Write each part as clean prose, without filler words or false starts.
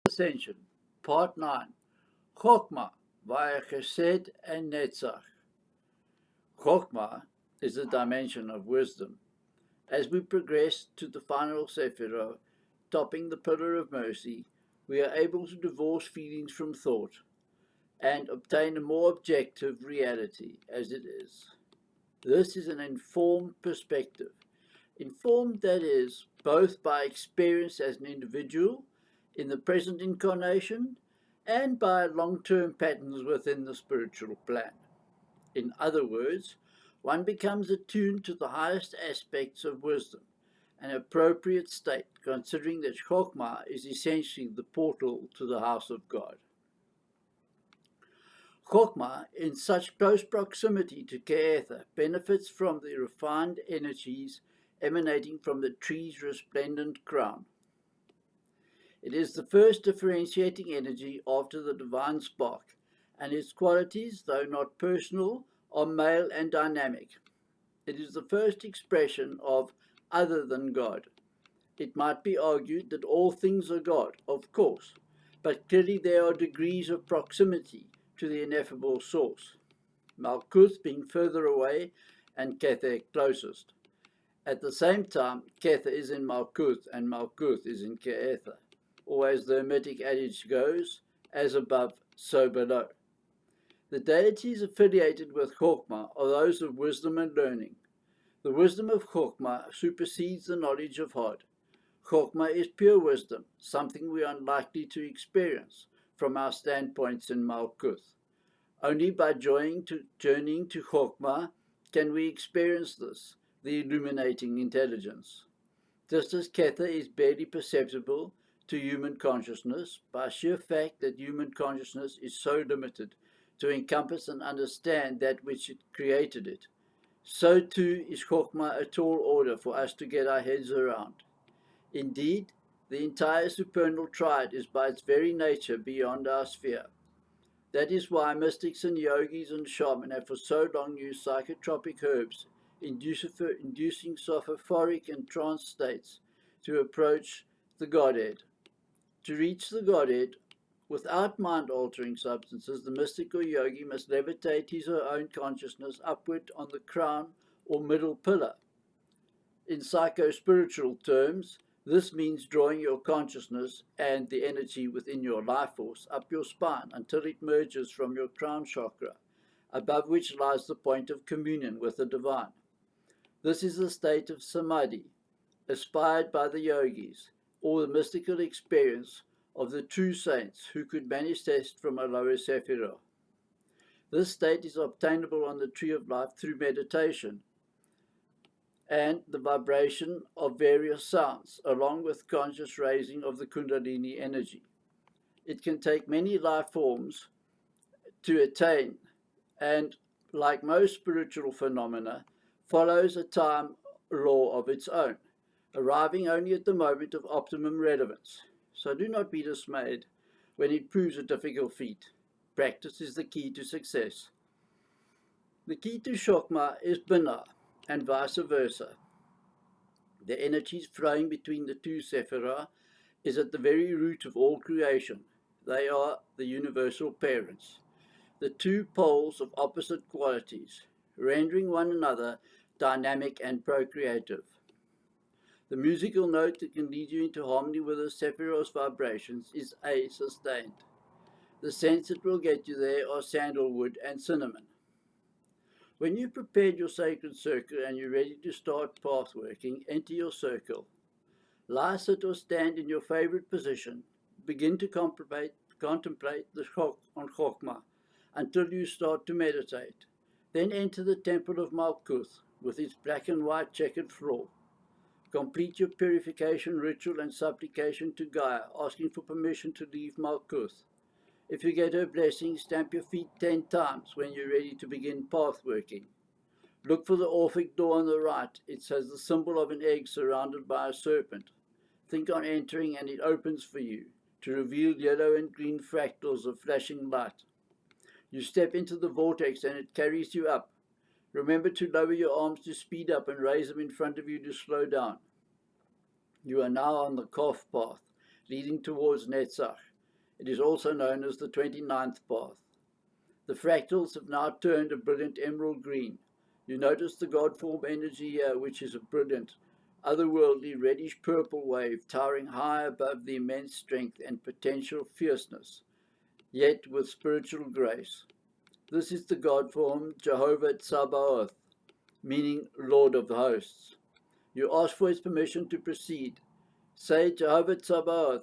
Ascension, Part 9, Chokmah via Chesed and Netzach. Chokmah is the dimension of wisdom. As we progress to the final Sephirah, topping the Pillar of Mercy, we are able to divorce feelings from thought and obtain a more objective reality as it is. This is an informed perspective. Informed, that is, both by experience as an individual in the present incarnation and by long-term patterns within the spiritual plan. In other words, one becomes attuned to the highest aspects of wisdom, an appropriate state, considering that Chokmah is essentially the portal to the house of God. Chokmah, in such close proximity to Ke'ether, benefits from the refined energies emanating from the tree's resplendent crown. It is the first differentiating energy after the divine spark, and its qualities, though not personal, are male and dynamic. It is the first expression of other than God. It might be argued that all things are God, of course, but clearly there are degrees of proximity to the ineffable source, Malkuth being further away and Kether closest. At the same time, Kether is in Malkuth and Malkuth is in Ke'ether, or as the Hermetic adage goes, as above, so below. The deities affiliated with Chokmah are those of wisdom and learning. The wisdom of Chokmah supersedes the knowledge of Hod. Chokmah is pure wisdom, something we are unlikely to experience from our standpoints in Malkuth. Only by journeying to Chokmah can we experience this, the illuminating intelligence. Just as Kether is barely perceptible to human consciousness by sheer fact that human consciousness is so limited to encompass and understand that which it created it, so too is Chokmah a tall order for us to get our heads around. Indeed, the entire supernal triad is by its very nature beyond our sphere. That is why mystics and yogis and shamans have for so long used psychotropic herbs, inducing sophophoric and trance states to approach the Godhead. To reach the Godhead, without mind-altering substances, the mystic or yogi must levitate his or her own consciousness upward on the crown or middle pillar. In psycho-spiritual terms, this means drawing your consciousness and the energy within your life force up your spine until it merges from your crown chakra, above which lies the point of communion with the divine. This is the state of samadhi, aspired by the yogis, or the mystical experience of the true saints who could manifest from a lower sephirah. This state is obtainable on the tree of life through meditation and the vibration of various sounds, along with conscious raising of the kundalini energy. It can take many life forms to attain, and like most spiritual phenomena, follows a time law of its own, arriving only at the moment of optimum relevance. So do not be dismayed when it proves a difficult feat. Practice is the key to success. The key to Chokmah is Binah, and vice versa. The energies flowing between the two sephirah is at the very root of all creation. They are the universal parents, the two poles of opposite qualities, rendering one another dynamic and procreative. The musical note that can lead you into harmony with the sephirah's vibrations is A, sustained. The scents that will get you there are sandalwood and cinnamon. When you've prepared your sacred circle and you're ready to start path working, enter your circle. Lie, sit, or stand in your favorite position. Begin to contemplate the Chokmah until you start to meditate. Then enter the temple of Malkuth with its black and white checkered floor. Complete your purification ritual and supplication to Gaia, asking for permission to leave Malkuth. If you get her blessing, stamp your feet 10 times when you're ready to begin path working. Look for the Orphic door on the right. It has the symbol of an egg surrounded by a serpent. Think on entering and it opens for you to reveal yellow and green fractals of flashing light. You step into the vortex and it carries you up. Remember to lower your arms to speed up and raise them in front of you to slow down. You are now on the Kof Path, leading towards Netzach, It is also known as the 29th path. The fractals have now turned a brilliant emerald green. You notice the God form energy here, which is a brilliant, otherworldly reddish purple wave towering high above the immense strength and potential fierceness, yet with spiritual grace. This is the God form Jehovah Tsabaoth, meaning Lord of the Hosts. You ask for his permission to proceed. Say, Jehovah Tsabaoth,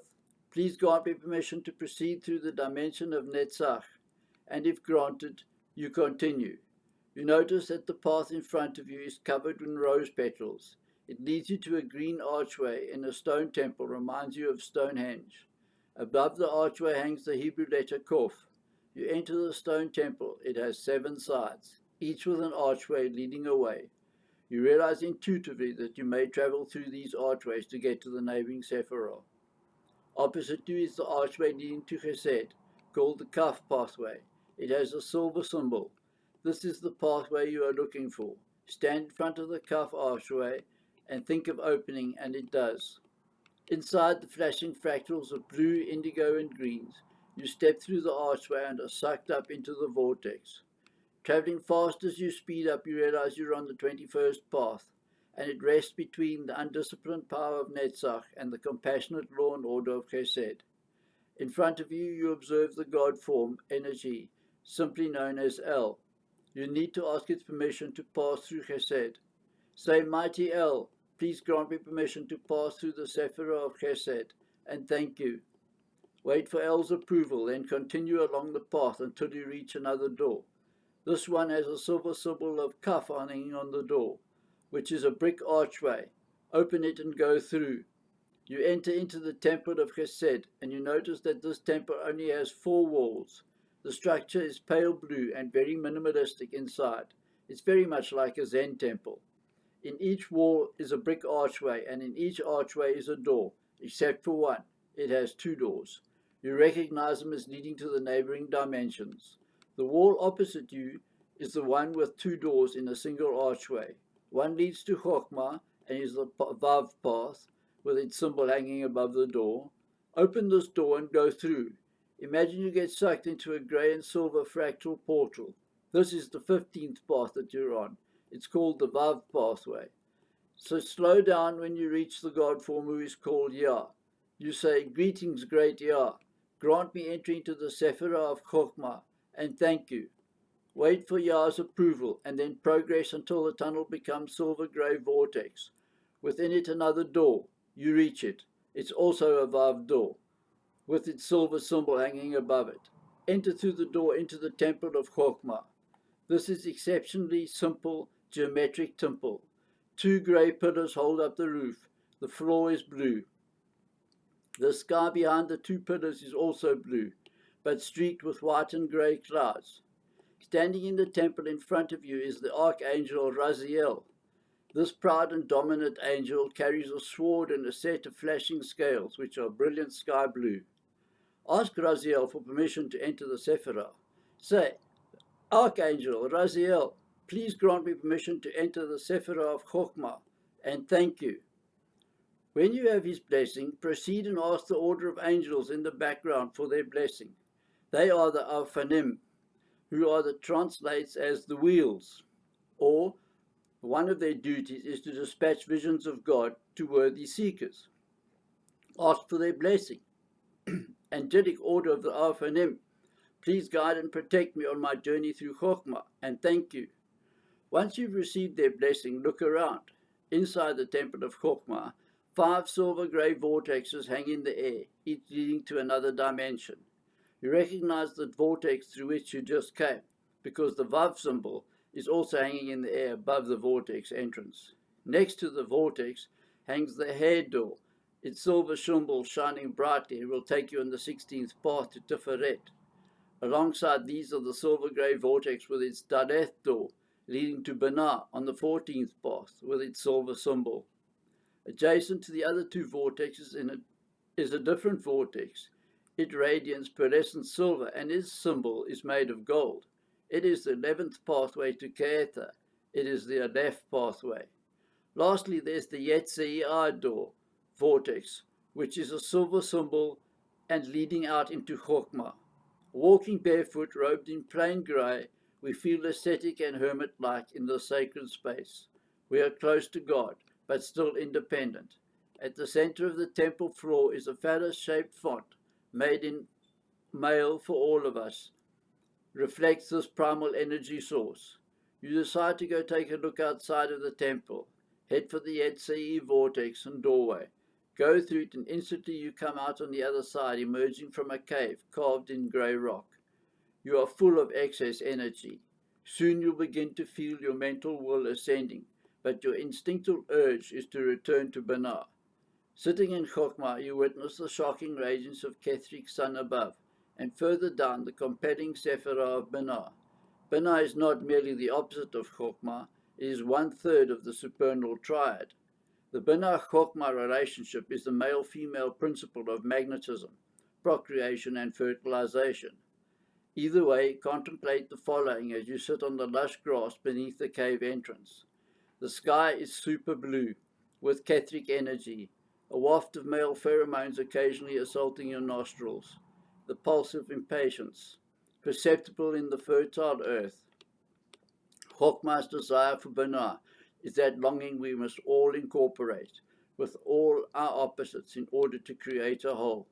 please grant me permission to proceed through the dimension of Netzach, and if granted, you continue. You notice that the path in front of you is covered in rose petals. It leads you to a green archway in a stone temple, reminds you of Stonehenge. Above the archway hangs the Hebrew letter Kof. You enter the stone temple. It has 7 sides, each with an archway leading away. You realize intuitively that you may travel through these archways to get to the neighboring Sephiroth. Opposite you is the archway leading to Chesed, called the Kaph pathway. It has a silver symbol. This is the pathway you are looking for. Stand in front of the Kaph archway and think of opening, and it does. Inside the flashing fractals of blue, indigo, and greens, you step through the archway and are sucked up into the vortex. Traveling fast as you speed up, you realize you're on the 21st path, and it rests between the undisciplined power of Netzach and the compassionate law and order of Chesed. In front of you, you observe the God form, energy, simply known as El. You need to ask its permission to pass through Chesed. Say, Mighty El, please grant me permission to pass through the Sephirah of Chesed, and thank you. Wait for El's approval, then continue along the path until you reach another door. This one has a silver symbol of Kaph hanging on the door, which is a brick archway. Open it and go through. You enter into the temple of Chesed, and you notice that this temple only has 4 walls. The structure is pale blue and very minimalistic inside. It's very much like a Zen temple. In each wall is a brick archway, and in each archway is a door, except for one. It has 2 doors. You recognize them as leading to the neighboring dimensions. The wall opposite you is the one with 2 doors in a single archway. One leads to Chokmah and is the Vav Path, with its symbol hanging above the door. Open this door and go through. Imagine you get sucked into a grey and silver fractal portal. This is the 15th path that you're on. It's called the Vav pathway. So slow down when you reach the God form who is called Yah. You say, Greetings, great Yah. Grant me entry into the Sephirah of Chokmah, and thank you. Wait for Yah's approval, and then progress until the tunnel becomes silver grey vortex. Within it another door. You reach it. It's also a Vav door, with its silver symbol hanging above it. Enter through the door into the temple of Chokmah. This is exceptionally simple, geometric temple. 2 grey pillars hold up the roof. The floor is blue. The sky behind the 2 pillars is also blue, but streaked with white and grey clouds. Standing in the temple in front of you is the archangel Raziel. This proud and dominant angel carries a sword and a set of flashing scales, which are brilliant sky blue. Ask Raziel for permission to enter the Sephirah. Say, Archangel Raziel, please grant me permission to enter the Sephirah of Chokmah, and thank you. When you have his blessing, proceed and ask the order of angels in the background for their blessing. They are the Alphanim, who are the translates as the wheels, or one of their duties is to dispatch visions of God to worthy seekers. Ask for their blessing. Angelic order of the Alphanim, please guide and protect me on my journey through Chokmah, and thank you. Once you've received their blessing, look around. Inside the temple of Chokmah, 5 silver grey vortexes hang in the air, each leading to another dimension. You recognize the vortex through which you just came, because the Vav symbol is also hanging in the air above the vortex entrance. Next to the vortex hangs the hair door. Its silver symbol shining brightly will take you on the 16th path to Tiferet. Alongside these are the silver grey vortex with its Daleth door, leading to Binah on the 14th path with its silver symbol. Adjacent to the other 2 vortexes is a different vortex. It radiates pearlescent silver, and its symbol is made of gold. It is the 11th pathway to Keetha. It is the Aleph pathway. Lastly, there's the Yetzirah door vortex, which is a silver symbol and leading out into Chokmah. Walking barefoot, robed in plain grey, we feel ascetic and hermit-like in the sacred space. We are close to God, but still independent. At the center of the temple floor is a phallus-shaped font, made in mail for all of us, reflects this primal energy source. You decide to go take a look outside of the temple. Head for the Yetzirah vortex and doorway. Go through it, and instantly you come out on the other side, emerging from a cave carved in grey rock. You are full of excess energy. Soon you'll begin to feel your mental will ascending, but your instinctual urge is to return to Binah. Sitting in Chokmah, you witness the shocking radiance of Kethrik's sun above, and further down the compelling Sephirah of Binah. Binah is not merely the opposite of Chokmah, it is 1/3 of the supernal triad. The Binah-Chokmah relationship is the male-female principle of magnetism, procreation and fertilization. Either way, contemplate the following as you sit on the lush grass beneath the cave entrance. The sky is super blue, with Kethric energy, a waft of male pheromones occasionally assaulting your nostrils, the pulse of impatience, perceptible in the fertile earth. Chokmah's desire for Binah is that longing we must all incorporate, with all our opposites, in order to create a whole.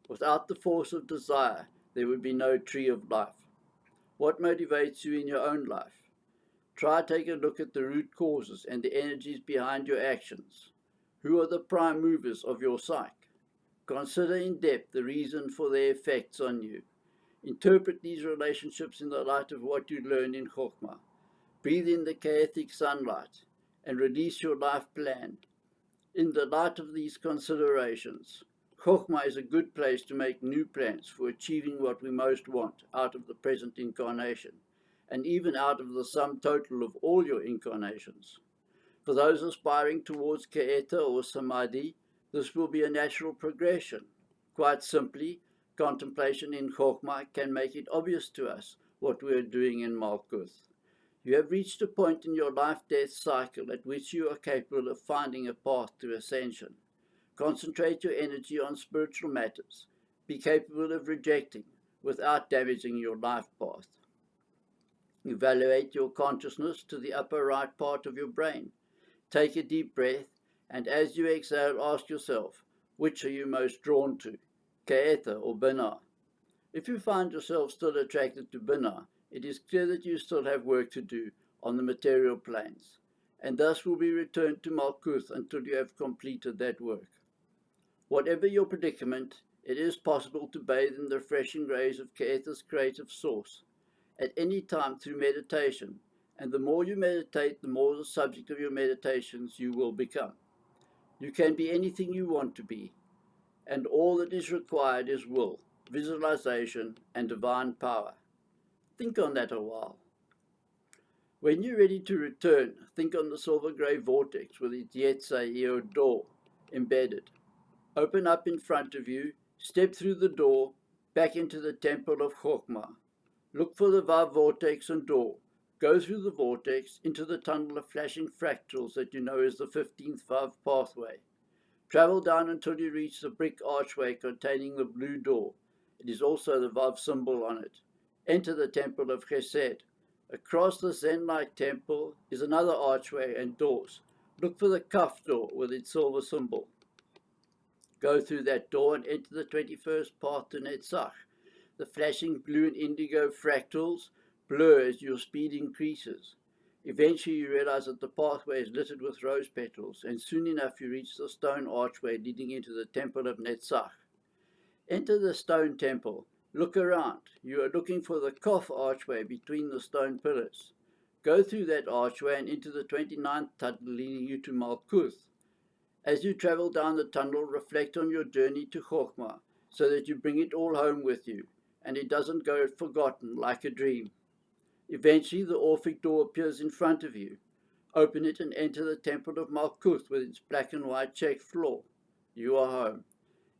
Without the force of desire, there would be no tree of life. What motivates you in your own life? Try take a look at the root causes and the energies behind your actions. Who are the prime movers of your psyche? Consider in depth the reason for their effects on you. Interpret these relationships in the light of what you learn in Chokmah. Breathe in the chaotic sunlight and release your life plan. In the light of these considerations, Chokmah is a good place to make new plans for achieving what we most want out of the present incarnation, and even out of the sum total of all your incarnations. For those aspiring towards Ke'eta or Samadhi, this will be a natural progression. Quite simply, contemplation in Chokmah can make it obvious to us what we are doing in Malkuth. You have reached a point in your life-death cycle at which you are capable of finding a path to ascension. Concentrate your energy on spiritual matters. Be capable of rejecting without damaging your life path. Evaluate your consciousness to the upper right part of your brain. Take a deep breath, and as you exhale, ask yourself, which are you most drawn to, Ke'eta or Binah? If you find yourself still attracted to Binah, it is clear that you still have work to do on the material planes, and thus will be returned to Malkuth until you have completed that work. Whatever your predicament, it is possible to bathe in the refreshing rays of Ke'eta's creative source at any time through meditation, and the more you meditate, the more the subject of your meditations you will become. You can be anything you want to be, and all that is required is will, visualization, and divine power. Think on that a while. When you're ready to return, think on the silver grey vortex with its Yetzirah door embedded. Open up in front of you, step through the door, back into the temple of Chokmah. Look for the Vav vortex and door. Go through the vortex into the tunnel of flashing fractals that you know is the 15th Vav pathway. Travel down until you reach the brick archway containing the blue door. It is also the Vav symbol on it. Enter the temple of Chesed. Across the Zen-like temple is another archway and doors. Look for the Kaph door with its silver symbol. Go through that door and enter the 21st path to Netzach. The flashing blue and indigo fractals blur as your speed increases. Eventually you realize that the pathway is littered with rose petals, and soon enough you reach the stone archway leading into the temple of Netzach. Enter the stone temple. Look around. You are looking for the Kof archway between the stone pillars. Go through that archway and into the 29th tunnel leading you to Malkuth. As you travel down the tunnel, reflect on your journey to Chokmah so that you bring it all home with you, and it doesn't go forgotten like a dream. Eventually, the Orphic door appears in front of you. Open it and enter the temple of Malkuth with its black and white checked floor. You are home.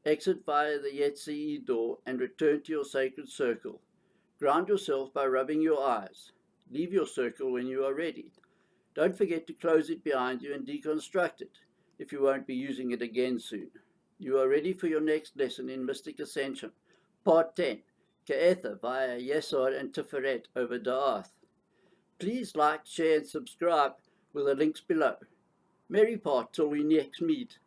Exit via the Yetzirah door and return to your sacred circle. Ground yourself by rubbing your eyes. Leave your circle when you are ready. Don't forget to close it behind you and deconstruct it, if you won't be using it again soon. You are ready for your next lesson in Mystic Ascension, Part 10, Ka'ether via Yesod and Tiferet over Da'ath. Please like, share and subscribe with the links below. Merry part till we next meet.